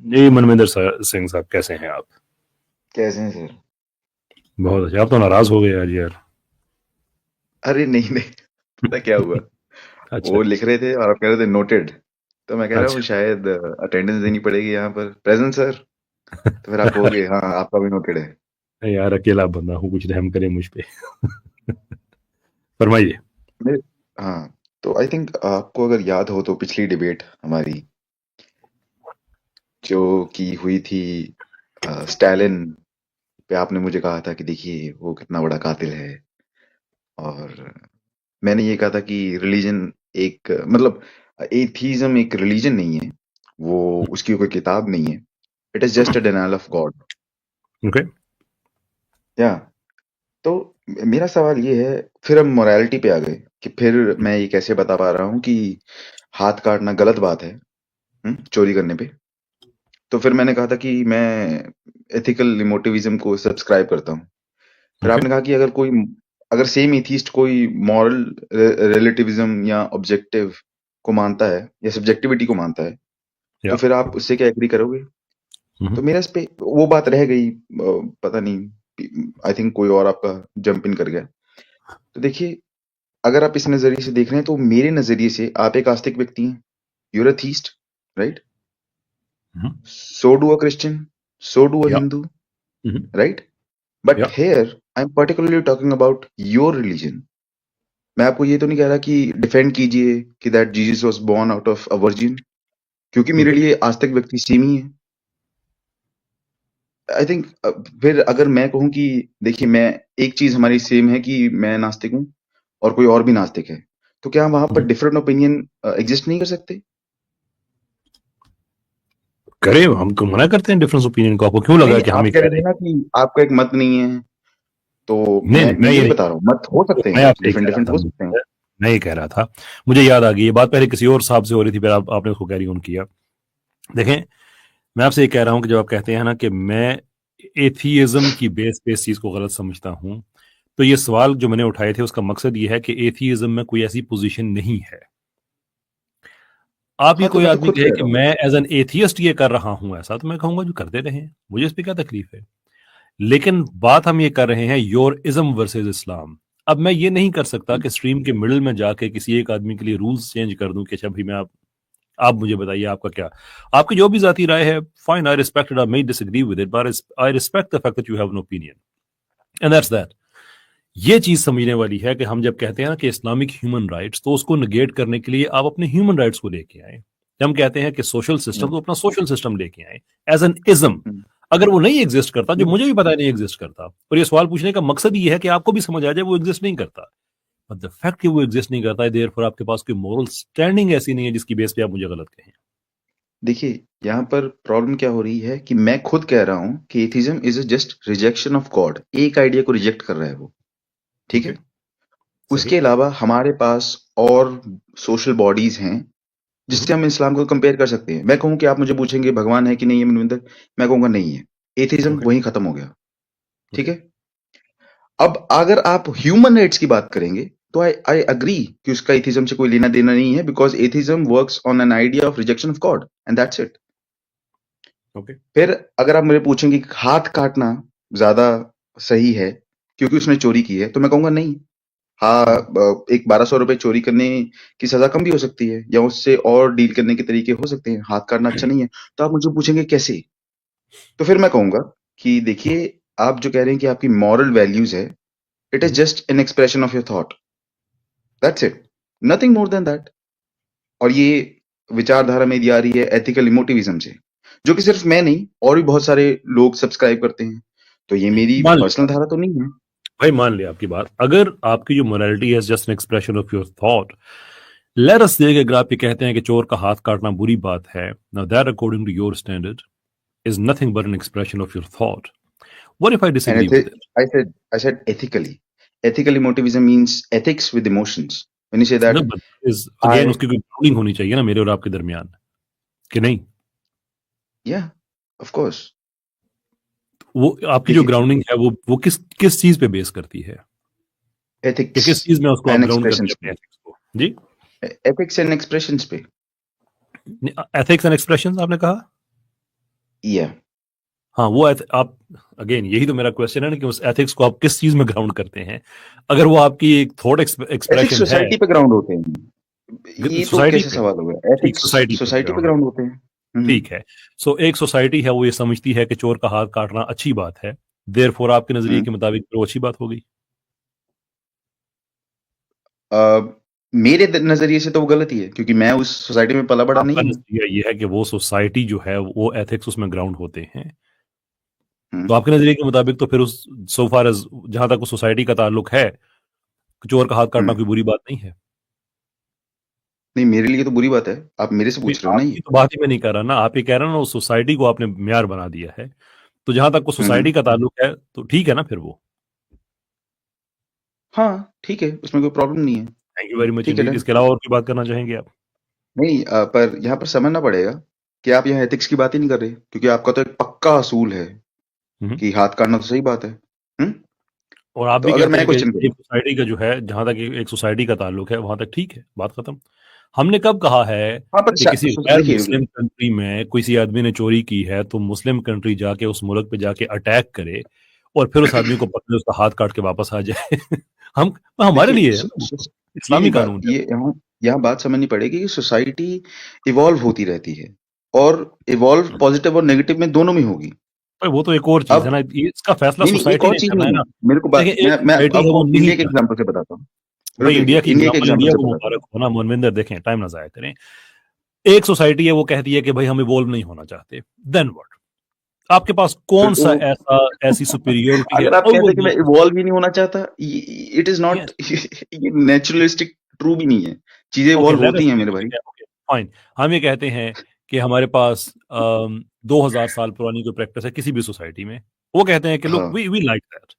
जी मनविंदर सिंह साहब, कैसे हैं आप? कैसे हैं सर? बहुत अच्छा। आप तो नाराज हो गए आज यार। अरे नहीं नहीं, पता क्या हुआ? अच्छा। वो लिख रहे थे और आप कह रहे थे नोटेड। तो मैं कह रहा हूँ अच्छा। शायद अटेंडेंस देनी पड़ेगी यहाँ पर, प्रेजेंट सर। तो फिर आप कहोगे हाँ आपका भी नोटेड है। यार अकेला बंदा हूँ, कुछ रहम करे मुझ पे। फरमाइए। मेरे हाँ, तो आई थिंक आपको अगर याद हो तो पिछली डिबेट हमारी जो की हुई थी स्टालिन पे, आपने मुझे कहा था कि देखिए वो कितना बड़ा कातिल है। और मैंने ये कहा था कि रिलीजन एक मतलब एथीज्म एक रिलीजन नहीं है, वो उसकी कोई किताब नहीं है। It is just a denial of God. Okay. या तो मेरा सवाल ये है, फिर हम मोरालिटी पे आ गए कि फिर मैं ये कैसे बता पा रहा हूँ कि हाथ काटना गलत बात है, चोरी करने पे। तो फिर मैंने कहा था कि मैं एथिकल इमोटिविज्म को सब्सक्राइब करता हूँ। फिर ओके। आपने कहा कि अगर सेम एथीस्ट कोई मॉरल रिलेटिविज्म या ऑब्जेक्टिव को मानता है या सब्जेक्टिविटी को मानता है, तो या। फिर आप उससे क्या एग्री करोगे? तो मेरा इस पे वो बात रह गई, पता नहीं, आई थिंक कोई और आपका जंप इन कर गया। तो देखिए, अगर आप इस नजरिए से देख रहे हैं तो मेरे नजरिए से आप एक आस्तिक व्यक्ति हैं। You're a theist, right? So do a Christian, so do a या। हिंदू, राइट? बट या। Here I am particularly talking about your religion. मैं आपको ये तो नहीं कह रहा कि डिफेंड कीजिए कि that Jesus was born out of a virgin, क्योंकि मेरे ओके। लिए आस्तिक व्यक्ति सेम ही है। आई थिंक फिर अगर मैं कहूं कि देखिए, मैं एक चीज हमारी सेम है कि मैं नास्तिक हूं और कोई और भी नास्तिक है, तो क्या वहां पर डिफरेंट ओपिनियन एग्जिस्ट नहीं कर सकते? करें, हम क्यों मना करते हैं डिफरेंस ओपिनियन को? आपको क्यों नहीं लगा नहीं, कि हम आप ये कह कह रहे रहे थे हैं? ना कि आपका एक मत नहीं है, तो नहीं नहीं, मैं मैं ये यही नहीं बता रहा हूँ, मत हो कह सकते रहा, मैं हैं, आपसे ये कह डिफरेंट रहा डिफरेंट हो सकते हैं। था। मैं ये कह रहा था, मुझे याद आ गई ये बात, पहले किसी और साहब से हो रही थी, फिर आपने उसको कैरी ऑन किया। देखें, मैं आपसे ये कह रहा हूं कि जब आप कहते हैं ना कि मैं एथीइज्म की बेस पे इस चीज को गलत समझता हूं, तो ये सवाल जो मैंने उठाए थे उसका मकसद ये है कि एथीइज्म में कोई ऐसी पोजीशन नहीं है। आप ये हाँ, तो कोई मैं तो आदमी खुद कहे कह कि रहा हूँ। मैं एज एन एथियस्ट ये कर रहा हूं, ऐसा तो मैं कहूंगा जो करते रहे, मुझे इस पे क्या तकलीफ है। लेकिन बात हम ये कर रहे हैं योर इज्म वर्सेस इस्लाम। अब मैं ये नहीं कर सकता कि स्ट्रीम के मिडिल में जाके किसी एक आदमी के लिए रूल्स चेंज कर दूं कि अच्छा भाई मैं आप मुझे बताइए आपका क्या, आपकी जो भी जाती राय है, fine, I respect it, I may disagree with it, but I respect the fact that you have an opinion, and that's that. ये चीज समझने वाली है कि हम जब कहते हैं ना कि इस्लामिक ह्यूमन राइट्स, तो उसको निगेट करने के लिए आप अपने ह्यूमन राइट्स को लेके आए। जब हम कहते हैं कि सोशल सिस्टम, तो अपना सोशल सिस्टम लेके आए एज एन इज्म। हम्म, अगर वो नहीं एग्जिस्ट करता, जो नहीं, मुझे भी पता है नहीं एग्जिस्ट करता, और ये सवाल पूछने का मकसद ये है कि आपको भी समझ आ जाए वो एग्जिस्ट नहीं करता, बट द फैक्ट कि वो एग्जिस्ट नहीं करता है, देयरफॉर आपके पास कोई मोरल स्टैंडिंग ऐसी नहीं है जिसकी बेस पे आप मुझे गलत कहें। देखिए, यहाँ पर प्रॉब्लम क्या हो रही है कि मैं खुद कह रहा हूँ कि atheism is just rejection of God. एक आइडिया को रिजेक्ट कर रहा है वो, ठीक ओके। है? सही। उसके अलावा हमारे पास और सोशल बॉडीज हैं जिससे हम इस्लाम को कंपेयर कर सकते हैं। मैं कहूँ कि आप मुझे पूछेंगे भगवान है कि नहीं है मनविंदर, मैं कहूंगा नहीं है। Atheism okay. वहीं खत्म हो गया, ठीक ओके। है? अब अगर आप ह्यूमन राइट्स की बात करेंगे तो आई आई अग्री कि उसका एथिज्म से कोई लेना देना नहीं है, because atheism works on an idea of rejection of God and that's it. Okay. फिर अगर आप मुझे पूछेंगे कि हाथ काटना ज्यादा सही है क्योंकि उसने चोरी की है, तो मैं कहूंगा नहीं। हाँ, एक 1200 रुपए चोरी करने की सजा कम भी हो सकती है, या उससे और डील करने के तरीके हो सकते हैं। हाथ काटना अच्छा नहीं है। तो आप मुझे पूछेंगे कैसे, तो फिर मैं कहूंगा कि देखिए, आप जो कह रहे हैं कि आपकी मॉरल वैल्यूज है, it is just an expression of your thought, that's it, nothing more than that. और ये विचारधारा मेरी आ रही है एथिकल इमोटिविज्म से, जो कि सिर्फ मैं नहीं और भी बहुत सारे लोग सब्सक्राइब करते हैं। तो ये मेरी मान लिया पर्सनल धारा तो नहीं है। भाई, मान लिया आपकी बात। अगर आपकी जो मोरालिटी है just an expression of your thought, let us से अगर आप ये कहते हैं कि चोर का हाथ काटना बुरी बात है, now that according to your standard is nothing but an expression of your thought. What if I disagree and with it? I said ethically, ethical emotivism means ethics with emotions. When you say ना, that, but is again I उसकी कोई grounding होनी चाहिए ना मेरे और आपके दरमियान, कि नहीं? या ऑफ कोर्स। वो आपकी जो देखिए, ग्राउंडिंग है वो किस किस चीज पे बेस करती है, कि एथिक्स किस चीज में उसको आप एंड ग्राउंड करते हैं एक्सप्रेशंस अपने पे, एथिक्स को? जी। एथिक्स एंड एक्सप्रेशंस पे। एथिक्स एंड एक्सप्रेशंस आपने कहा? या हाँ वो आप अगेन यही तो मेरा क्वेश्चन है ना कि उस एथिक्स को आप किस चीज में ग्राउंड करते हैं। अगर वो आपकी एक थॉट एथिक्स एक्सप्रेशन है, सोसाइटी पे ग्राउंड होते हैं। ये तो सोसाइटी कैसे पे, सवाल हो गया? ठीक, एथिक्स सोसाइटी पे सोसाइटी पे ग्राउंड, ग्राउंड होते हैं। ठीक है। सो एक सोसाइटी है वो ये समझती है कि चोर का हाथ काटना अच्छी बात है, देयरफॉर आपके नजरिए हम्म। के मुताबिक फिर वो अच्छी बात होगी। मेरे नजरिए से तो वो गलत ही है, क्योंकि मैं उस सोसाइटी में पला बड़ा आपका नहीं हूँ। नजरिया ये है कि वो सोसाइटी जो है वो एथिक्स उसमें ग्राउंड होते हैं, हम्म। तो आपके नजरिए के मुताबिक तो फिर उस सो फार एज जहां तक उस सोसाइटी का ताल्लुक है, चोर का हाथ काटना हम्म। कोई बुरी बात नहीं है। नहीं, मेरे लिए तो बुरी बात है। आप मेरे से नहीं, पूछ रहे हो ना आपकी ये। तो बात ही मैं नहीं कर रहा ना, आप ये कह रहे हो ना उस सोसाइटी को आपने म्यार बना दिया है, तो जहां तक उस हम्म। सोसाइटी का ताल्लुक है तो ठीक है ना फिर वो। हाँ, ठीक है, उसमें कोई प्रॉब्लम नहीं है। थैंक यू वेरी मच ठीक है, इंडीड। डन। इसके अलावा और कोई बात करना चाहेंगे आप? नहीं, पर यहाँ पर समझना पड़ेगा कि आप यहाँ एथिक्स की बात ही नहीं कर रहे, क्योंकि आपका तो एक पक्का असूल है हम्म। कि हाथ काटना तो सही बात है। हम्म। और आप तो भी अगर कहते मैं हैं कि क्वेश्चन करूँ। एक सोसाइटी का जो है, जहां तक एक सोसाइटी का ताल्लुक है वहां तक ठीक है, बात खत्म। हमने कब कहा है हाँ, पर कि किसी गैर देखिए देखिए। मुस्लिम कंट्री में किसी आदमी ने चोरी की है तो मुस्लिम कंट्री जाके उस मुल्क पे जाके अटैक करे और फिर उस आदमी को पकड़े, उसका हाथ काट के वापस आ जाए? हम हमारे देखिए, लिए है ना, ये इस्लामी नहीं बात, कानून है। ये यहाँ यहाँ बात समझनी पड़ेगी कि सोसाइटी इवॉल्व होती रहती है, और इवॉल्व पॉजिटिव और नेगेटिव में दोनों में होगी। पर वो तो एक और चीज है अब ना, ये इसका फैसला नहीं नहीं, एक सोसाइटी और ने चीज करना है नहीं है। ना। मेरे को बात, देखिए एक मैं सोसाइटी है वो आपको नहीं इंडिया के चाहती। एग्जांपल से बताता हूँ। भाई रुकिए, इंडिया की इंडिया के एग्जांपल, एग्जांपल इंडिया से को बताता हूँ। मुबारक हो ना मनविंदर, देखें टाइम ना जाया करें। एक सोसाइटी है वो कहती है कि भाई हम इवॉल्व नहीं होना चाहते, देन व्हाट? आपके पास फिर कौन तो सा ऐसा ऐसी सुपीरियोरिटी है? अगर आप और कहते वो हैं कि मैं इवॉल्व ही नहीं होना चाहता, इट इज नॉट यस, ये नेचुरलिस्टिक ट्रू भी नहीं है। चीजें ओके इवॉल्व लेट अस होती हैं से, मेरे भाई। ठीक है, ओके फाइन। हम ये कहते हैं कि हमारे पास 2000 साल पुरानी कोई प्रैक्टिस है किसी भी सोसाइटी में, वो कहते हैं कि लुक हाँ। We like that.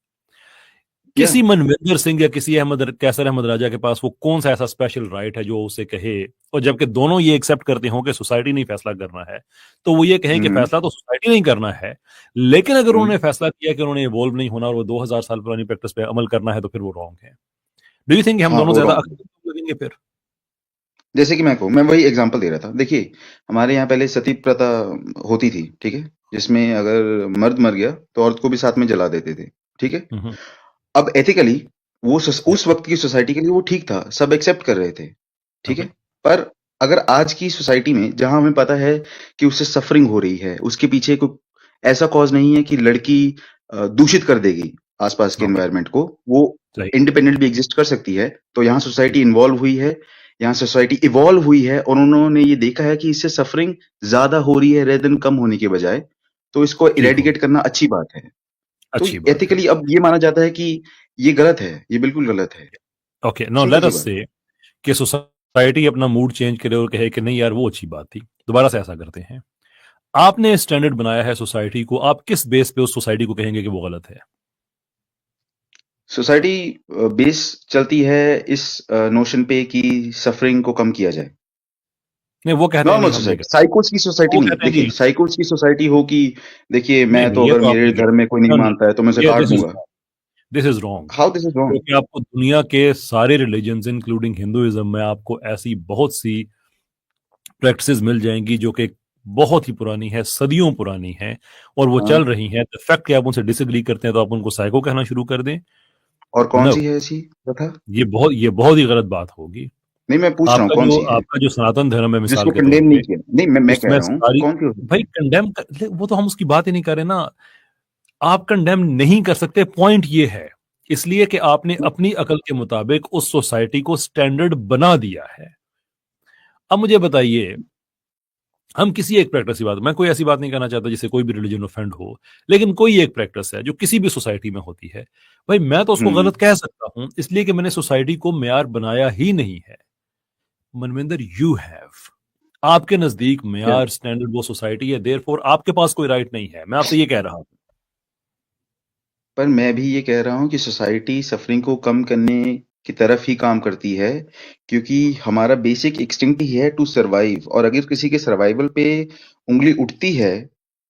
या किसी मनविंदर सिंह या किसी कैसर अहमद राजा के पास वो कौन सा ऐसा स्पेशल राइट है जो उसे कहे, और जबकि दोनों ये एक्सेप्ट करते हों कि सोसाइटी नहीं फैसला करना है, तो वो ये कहें कि हम्म। फैसला तो सोसाइटी नहीं करना है, लेकिन अगर हम्म। उन्होंने फैसला किया कि उन्होंने इवॉल्व नहीं होना और वो 2000 साल पुरानी प्रैक्टिस पे अमल करना है तो फिर वो रॉन्ग है। डू यू थिंक हम हाँ, दोनों वो ज्यादा रॉन्ग है। अकल लगेंगे फिर? जैसे कि मैं कहूँ, मैं वही एग्जांपल दे रहा था। देखिए, हमारे यहाँ पहले सती प्रथा होती थी, ठीक है, जिसमें अगर मर्द मर गया तो औरत को भी साथ में जला देते थे। ठीक है। हम्म। अब एथिकली वो उस यस। वक्त की सोसाइटी के लिए वो ठीक था, सब एक्सेप्ट कर रहे थे। ठीक है। ओके। पर अगर आज की सोसाइटी में, जहां हमें पता है कि उससे सफरिंग हो रही है, उसके पीछे कोई ऐसा कॉज नहीं है कि लड़की दूषित कर देगी आसपास के ओके। एनवायरनमेंट को, वो सही। इंडिपेंडेंट भी एग्जिस्ट कर सकती है। तो यहाँ सोसाइटी इन्वॉल्व हुई है, यहाँ सोसाइटी इवॉल्व हुई है, और उन्होंने ये देखा है कि इससे सफरिंग ज्यादा हो रही है रेदर देन कम होने के बजाय, तो इसको ठीक हो, इरेडिकेट करना अच्छी बात है। तो अच्छी बात है। एथिकली अब ये माना जाता है कि ये गलत है, ये बिल्कुल गलत है। Okay now simple let see us बात है। से कि सोसाइटी अपना मूड चेंज करे और कहे कि नहीं यार वो अच्छी बात थी, दोबारा से ऐसा करते हैं। आपने स्टैंडर्ड बनाया है सोसाइटी को, आप किस बेस पे उस सोसाइटी को कहेंगे कि वो गलत है? सोसाइटी बेस चलती है इस नोशन पे कि सफरिंग को कम किया जाए। नहीं वो कहते हैं नॉर्मल नहीं हम नहीं सोसाइटी, करते। साइकोस की सोसाइटी वो नहीं। कहते हैं देखिए, नहीं, साइकोस की सोसाइटी हो कि देखिए, नहीं मैं नहीं तो ये अगर तो आप मेरे नहीं घर करते। में कोई नहीं नो नो मानता है तो मैं उसे ये काट दूंगा। This is wrong. How this is wrong? क्योंकि आपको दुनिया के सारे रिलीजन्स इंक्लूडिंग हिंदुइज्म में आपको ऐसी बहुत सी प्रैक्टिसेस मिल जाएंगी जो कि बहुत ही पुरानी है, सदियों पुरानी है, और वो हाँ। चल रही हैं। द फैक्ट कि आप उनसे डिसएग्री करते हैं तो आप उनको साइको कहना शुरू कर दें? और कौन नो, सी है ऐसी प्रथा? ये बहुत ही गलत बात होगी। नहीं, मैं पूछ रहा हूँ कौन सी है आपका जो सनातन धर्म है मिसाल जिसको के तौर कंडेम नहीं पे, किया? नहीं, मैं कह उसमें रहा हूँ सारी, कौन सी हो सकती भाई है। वो तो हम उसकी बात ही नहीं कर रहे ना। आप कंडेम नहीं कर सकते, पॉइंट ये है, इसलिए कि आपने अपनी अकल के मुताबिक उस सोसाइटी को स्टैंडर्ड बना दिया है। अब मुझे बताइए, हम किसी एक प्रैक्टिस की बात, मैं कोई ऐसी बात नहीं करना चाहता जिससे कोई भी रिलीजन ऑफेंड हो, लेकिन कोई एक प्रैक्टिस है जो किसी भी सोसाइटी में होती है, भाई मैं तो उसको हम्म। गलत कह सकता हूं इसलिए कि मैंने सोसाइटी को मेयार बनाया ही नहीं है। मनविंदर यू हैव, आपके नजदीक क्या? मेयार स्टैंडर्ड वो सोसाइटी है, देयरफॉर आपके पास कोई राइट नहीं है, मैं आपसे ये कह रहा हूं। पर मैं भी ये कह रहा हूँ कि सोसाइटी सफरिंग को कम करने की तरफ ही काम करती है, क्योंकि हमारा बेसिक इंस्टिंक्ट ही है टू सरवाइव, और अगर किसी के सर्वाइवल पे उंगली उठती है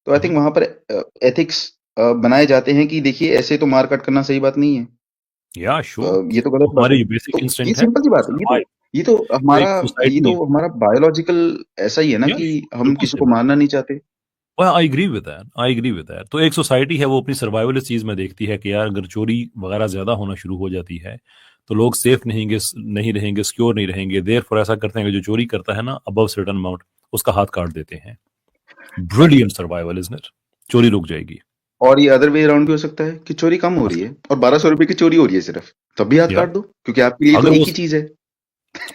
तो आई थिंक वहां पर एथिक्स बनाए जाते हैं कि देखिए, ऐसे तो मार काट करना सही बात नहीं है। या श्योर, ये तो तो गलत बात है। हमारी बेसिक तो ये इंस्टिंक्ट है सिंपल सी बात है। सर्वाइव। ये तो तो हमारा एक ये सोसाइटी, तो हमारा बायोलॉजिकल ऐसा ही है ना या कि हम बिल्कुल किसी सही को बात, मारना नहीं चाहते। I agree with that, I agree with that. तो एक सोसाइटी है वो अपनी सर्वाइवलिस्ट चीज में देखती है कि यार अगर चोरी वगैरह ज्यादा होना शुरू हो जाती है तो लोग सेफ नहीं रहेंगे, सिक्योर नहीं रहेंगे, देयरफॉर ऐसा करते हैं कि जो चोरी करता है ना अबव सर्टेन अमाउंट, उसका हाथ काट देते हैं। Brilliant survival, isn't it? चोरी रुक जाएगी। और ये अदर वे अराउंड भी हो सकता है कि चोरी कम हो रही है और 1200 रुपए की चोरी हो रही है सिर्फ, तब भी हाथ यार काट दो, क्योंकि आपके लिए तो अगर एक वो, ही चीज है।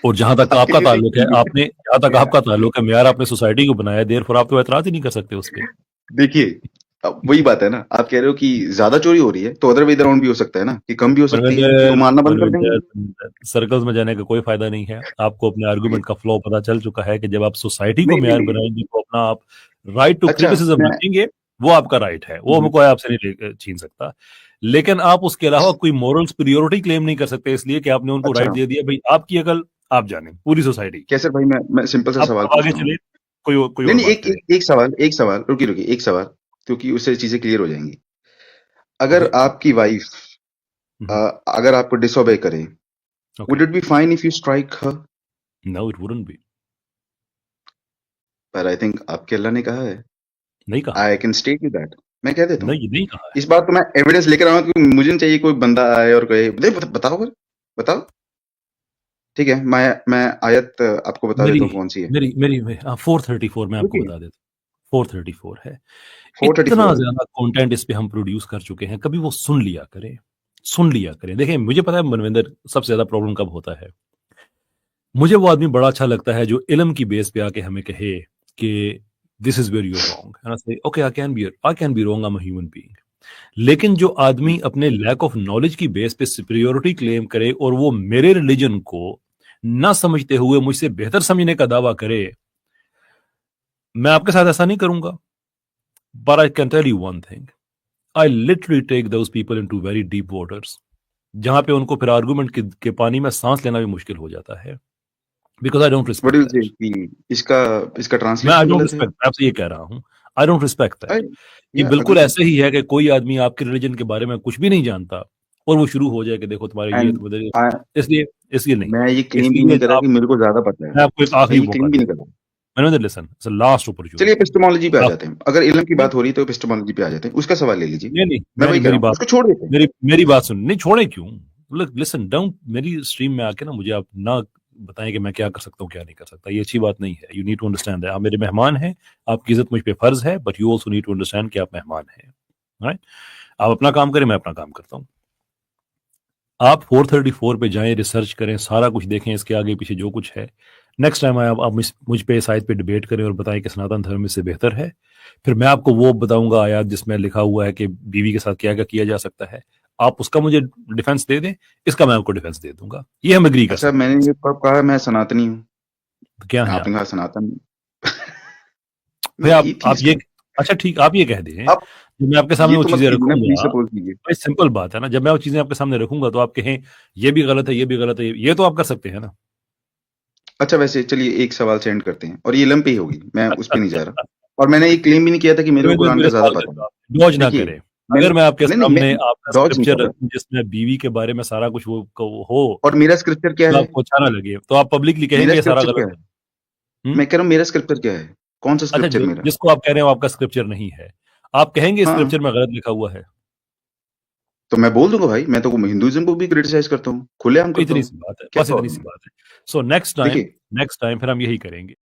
और जहां तक आपके आपका लिए तो एक ताल्लुक है, चीज आपने जहां तक है। आपका ताल्लुक है, मेयार आपने सोसाइटी को बनाया, देयरफॉर आप तो एतराज ही नहीं कर सकते उस पे। देखिए, अब वही बात है ना, आप कह रहे हो कि ज्यादा चोरी हो रही है, तो अदर वे अराउंड भी हो सकता है ना, कि कम भी हो सकती है, कि वो परविंदर, मारना बंद कर देंगे। सर्कल्स में जाने का कोई फायदा नहीं है। आपको अपने आर्गुमेंट का फ्लो पता चल चुका है कि जब आप सोसाइटी को नहीं नहीं मेयार नहीं, बनाएंगे तो अपना आप राइट टू अच्छा क्रिटिसिज्म मैं रखेंगे, वो आपका राइट है, वो हम्म, हमको आपसे नहीं छीन सकता। लेकिन आप उसके अलावा कोई मोरल सुपीरियोरिटी क्लेम नहीं कर सकते इसलिए कि आपने उनको राइट अच्छा दे दिया, भाई आपकी अकल आप जाने, पूरी सोसाइटी। कैसे भाई, मैं सिंपल सा सवाल अब आगे पूछता हूँ। चले, कोई नहीं और नहीं, बात एक करें। एक एक सवाल, एक सवाल, रुकिए रुकिए, एक सवाल, क्योंकि उससे चीजें क्लियर हो जाएंगी। अगर ओके। आपकी वाइफ अगर आपको डिसोबे करे, okay. Would it be fine if you strike her? No, it wouldn't be. पर आई थिंक आपके अल्लाह ने कहा है, नहीं कहा आई है। Can state you that. मैं कह देता हूँ, नहीं, नहीं कहा इस है। बात को मैं एविडेंस लेकर आऊंगा, क्योंकि मुझे नहीं चाहिए कोई बंदा आए और कहे बताओ फिर, बताओ। ठीक है, मैं आयत आपको बता मेरी देता हूँ कौन सी है। मेरी मेरी 434 में आपको रुकिए, बता देता हूँ। 434 है। इतना 434 है। ज्यादा कंटेंट इस पे हम प्रोड्यूस कर चुके हैं, कभी वो सुन लिया करें, सुन लिया करें। देखिए मुझे पता है मनविंदर, सबसे ज्यादा प्रॉब्लम कब होता है, मुझे वो आदमी बड़ा अच्छा लगता है जो इल्म की बेस पे आके हमें कहे कि this is where you are wrong, and I say okay, I can be wrong, I am a human being. लेकिन जो आदमी अपने लैक ऑफ नॉलेज की बेस पे सुपीरियोरिटी क्लेम करे और वो मेरे रिलीजन को ना समझते हुए मुझसे बेहतर समझने का दावा करे, मैं आपके साथ ऐसा नहीं करूंगा। But I can tell you one thing, I literally take those people into very deep waters, जहां पे उनको फिर आर्गुमेंट के पानी में सांस लेना भी मुश्किल हो जाता है, because I don't what respect you say that. कि इसका इसका मैं आई ट्रांसलेशन डोंट गलत है? रिस्पेक्ट, मैं आपसे ये कह रहा हूं, I don't respect I that. ये या बिल्कुल अगेन, ऐसे ही है कि कोई आदमी आपके रिलीजन के बारे में कुछ भी नहीं जानता और वो शुरू हो जाए कि देखो तुम्हारे ये एंड तुम्हारे, इसलिए इसलिए नहीं, मैं ये क्लेम भी इसलिए नहीं कर रहा आप, कि मेरे को ज्यादा पता है। मैं आपको एक मैं आखिरी ये मौका क्लेम भी दे नहीं रहा कर हूं। रहा। मैंने लिसन, इट्स लास्ट चलिए अपॉर्चुनिटी। एपिस्टेमोलॉजी पे आ आप, जाते हैं, अगर इल्म की नहीं बात हो रही है तो एपिस्टेमोलॉजी पे आ जाते हैं, उसका सवाल ले लीजिए। नहीं नहीं, मैं वही कह मेरी रहा हूँ, बात, उसको छोड़ देते हैं। मेरी बात सुन, नहीं छोड़े क्यों? लिसन, डोंट मेरी स्ट्रीम में आके ना मुझे आप ना बताएं कि मैं क्या कर सकता हूँ क्या नहीं कर सकता, ये अच्छी बात नहीं है। You need to understand that आप मेरे मेहमान हैं, आपकी इज्जत मुझ पे फर्ज है, but you also need to understand कि आप मेहमान हैं, राइट? आप अपना काम करें, मैं अपना काम करता हूँ। आप 434 पे जाएं, रिसर्च करें, सारा कुछ देखें, इसके आगे पीछे जो कुछ है। नेक्स्ट टाइम आप मुझ पे इस आयत पे डिबेट करें और बताएं कि सनातन धर्म इससे बेहतर है, फिर मैं आपको वो बताऊंगा आयत जिसमें लिखा हुआ है कि बीवी के साथ क्या क्या किया जा सकता है। आप उसका मुझे डिफेंस दे दें, इसका मैं आपको डिफेंस दे दूंगा, ये हम एग्री कर अच्छा, सकते मैंने हैं। ये कब कहा मैं सनातनी हूँ? तो क्या है आपने आप? कहा सनातन। भाई मैं आप एथियस्ट ये, हूँ। अच्छा ठीक, आप ये कह दें, अब जब मैं आपके सामने ये वो तो मत चीजें कीजिए ना, प्लीज रखूंगा, सपोज कीजिए। भाई सिंपल बात है ना, जब मैं वो चीजें आपके सामने रखूंगा तो आप कहें ये भी गलत है, ये भी गलत है, ये तो आप कर सकते हैं ना। अच्छा, वैसे चलिए एक सवाल सेंड करते हैं, और ये इल्म पे ही होगी, मैं उस पे नहीं जा रहा। और मैंने ये क्लेम भी नहीं किया था कि मेरे को मेरे कुरान का मेरे ज्यादा सवाल का पता है। जवाब डॉज ना देखिए, करें। मैंने अगर मैं आपके नहीं नहीं, मैं सामने आपका डॉज नहीं कर स्क्रिप्चर रहा। रखूं जिसमें बीवी के बारे में सारा कुछ वो हो, और मेरा स्क्रिप्चर क्या तो है? आपको अच्छा ना लगे, तो आप पब्लिकली मेरा कहेंगे ये सारा स्क्रिप्चर क्या गलत है? है। हम्म? मैं कह रहा हूँ मेरा स्क्रिप्चर क्या है? कौन सा अच्छा, स्क्रिप्चर मेरा? जिसको आप कह रहे हो आपका स्क्रिप्चर नहीं है, आप कहेंगे हाँ, स्क्रिप्चर में गलत लिखा हुआ है। तो मैं बोल दूंगा भाई, मैं तो हिंदुइज्म को भी क्रिटिसाइज करता हूँ, खुलेआम करता इतनी हूँ। सी बात है, क्या बस इतनी प्रॉब्लम सी है? बात है। सो नेक्स्ट टाइम, देखिए, नेक्स्ट टाइम फिर हम यही करेंगे।